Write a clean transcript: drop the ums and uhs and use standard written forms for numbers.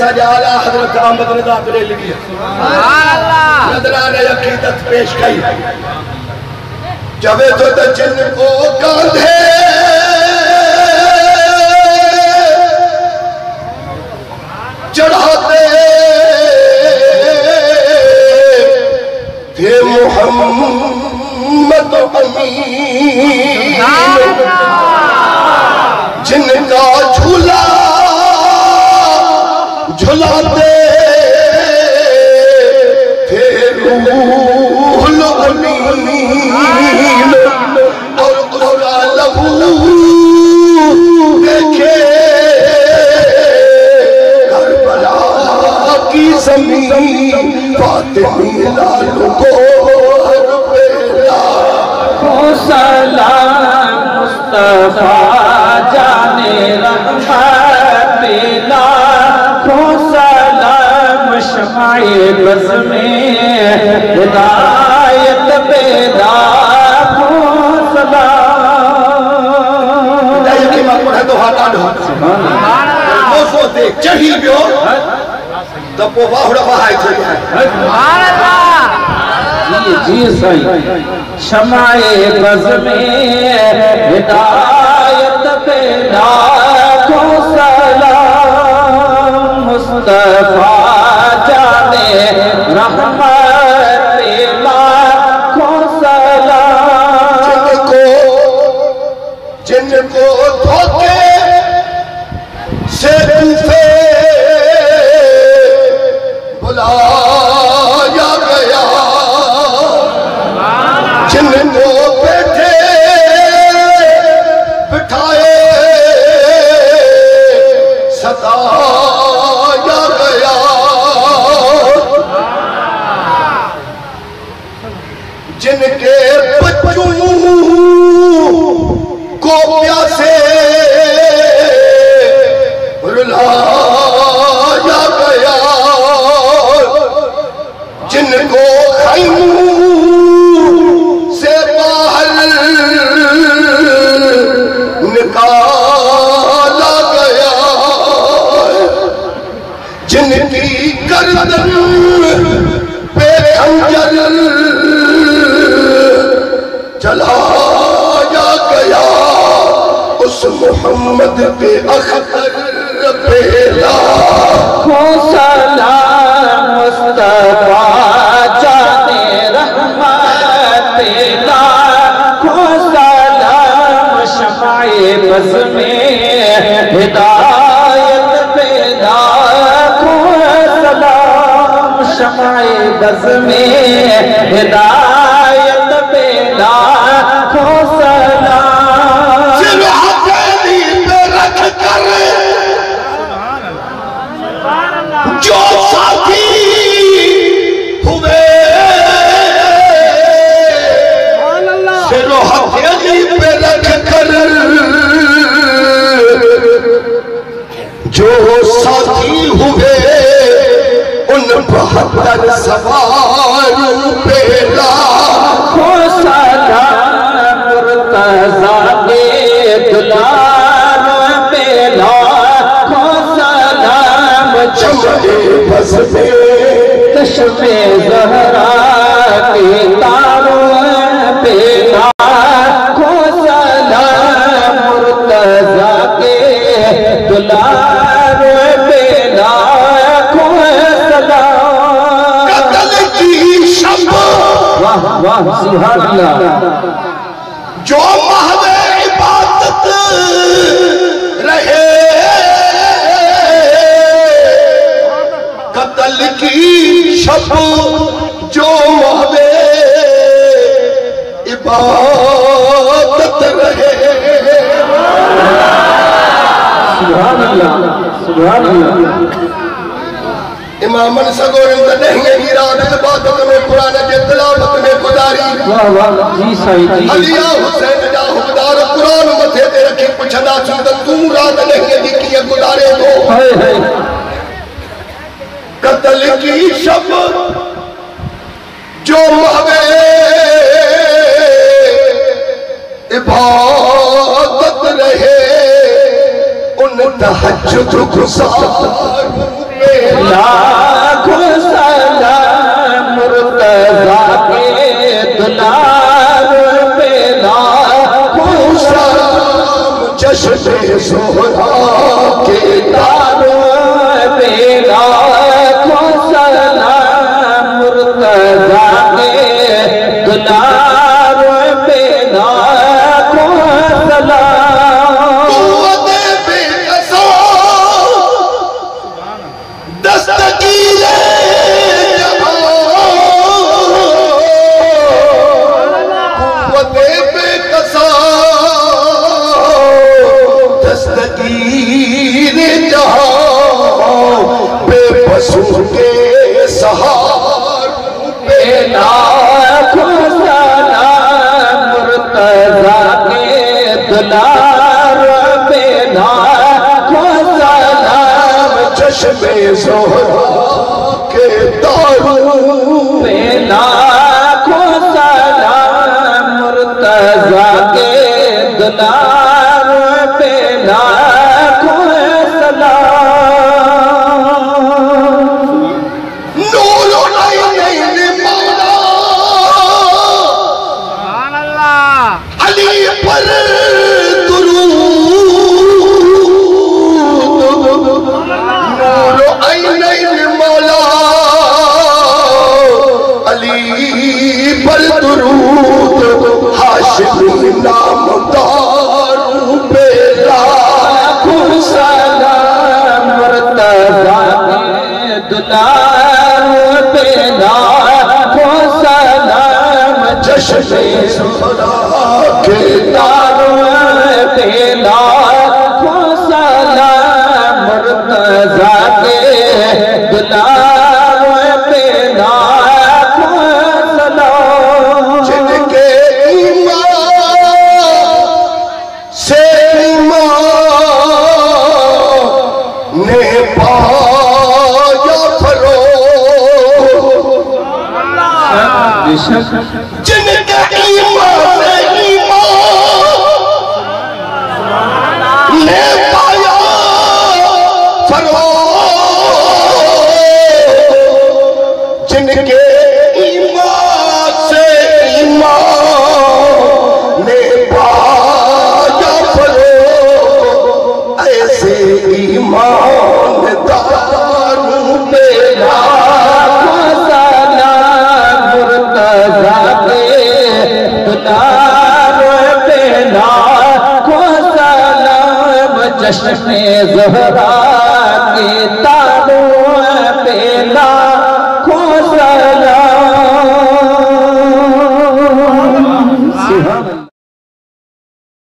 सजाला हजरत अहमद रज़ा बरेलवी नजराने अकीदत पेश कई जबे तो जिनको कांधे चढ़ाते थे मोहम्मद अमीन जिनका झूला झुलाते थे रूहुल अमीन और उसका लहू देखे करबला की ज़मीन फातिमी लाल को हर बेला हो सलाम मुस्तफा जाने रहमत पेला हो सलाम शमाए बज़ में हिदायत पैदा हो सलाम की मत है तो हाथ आड़ो मोसो ते चढ़ी बियो तो पो बाहुड़ा बहाई थी सुभान अल्लाह जी सही शमाए बज़ में हिदायत पैदा हो सलाम मुस्तफा जाने रहमत पेला हो सलाम जिनको धोखे से तूफे बुलाया गया जिनको बैठे बिठाए सताया गया जिनके बच्चों को प्यासे रुलाया गया जिनको खैमू से बाहर निकाला गया जिनकी गर्दन पे खंजर चलाया गया उस मोहम्मद पे अख्तर पेला हो सलाम मुस्तफा जाने रहमत पेला हो सलाम शमाए बज़ में हिदायत पैदा हो सलाम शमाए बज़ में हिदायत पैदा हो सलाम सिर हथेली पे रख कर जो साथी हुए सिर हथेली पे रख कर जो साथी हुए उन 72 सवारों पे हो सलाम मुर्तज़ा के दुलार पे लाखों सलाम चमके बज़ में चश्मे ज़हरा के तारों पे लाखों सलाम मुर्तज़ा के दुलार पे लाखों सलाम कत्ल की शब वाह वाह सुभान अल्लाह जो महवे इबादत रहे कत्ल की शब जो महवे इबादत रहे सुभान अल्लाह सुभान अल्लाह इमामन सगोरन नहीं ईरान इबादत में कुरान के तिलावत में गुजारी वाह वाह जी सही जी अलिया हुसैन जा हुकदार कुरान मथे ते रखी पुछदा सी त तू रात नहीं दी की गुजारे दो हाय हाय कत्ल की शब जो महवे इबादत रहे उन तहज्जुद गुज़ार में चश्मे ज़ोहरा के तारों पे लाखों सलाम मुर्तज़ा के दुलारों पे लाखों सलाम। कुव्वते बेकसा दस्तगीरे जहां, कुव्वते बेकसा दस्तगीरे जहां, बेबसों के सहारों पे लाखों सलाम मुर्तज़ा के दुलारों पे लाखों सलाम। चश्मे ज़ोहरा के तारों पे लाखों सलाम मुर्तज़ा के दुलारों पे लाखों सलाम। नूर ऐनैन मौला अली पर दुरूद, नूर ऐनैन मौला अली पर दुरूद, हाशिमी नामदारों पे लाखों सलाम मुर्तज़ा के दुलारों पे लाखों सलाम। चश्मे ज़ोहरा के तारों पे लाखों सलाम मुर्तज़ा के दुलारों पे लाखों सलाम। जिनके ईमान से ईमान ने पाया फरोग, जिनके ईमान से ईमान ने पाया फरोग, जिनके ईमान से ईमान ने पाया फरोग, ऐसे ईमानदारों पे लाखों सलाम मुर्तज़ा के दुलारों पे लाखों सलाम। चश्मे ज़ोहरा के तारों पे लाखों सलाम।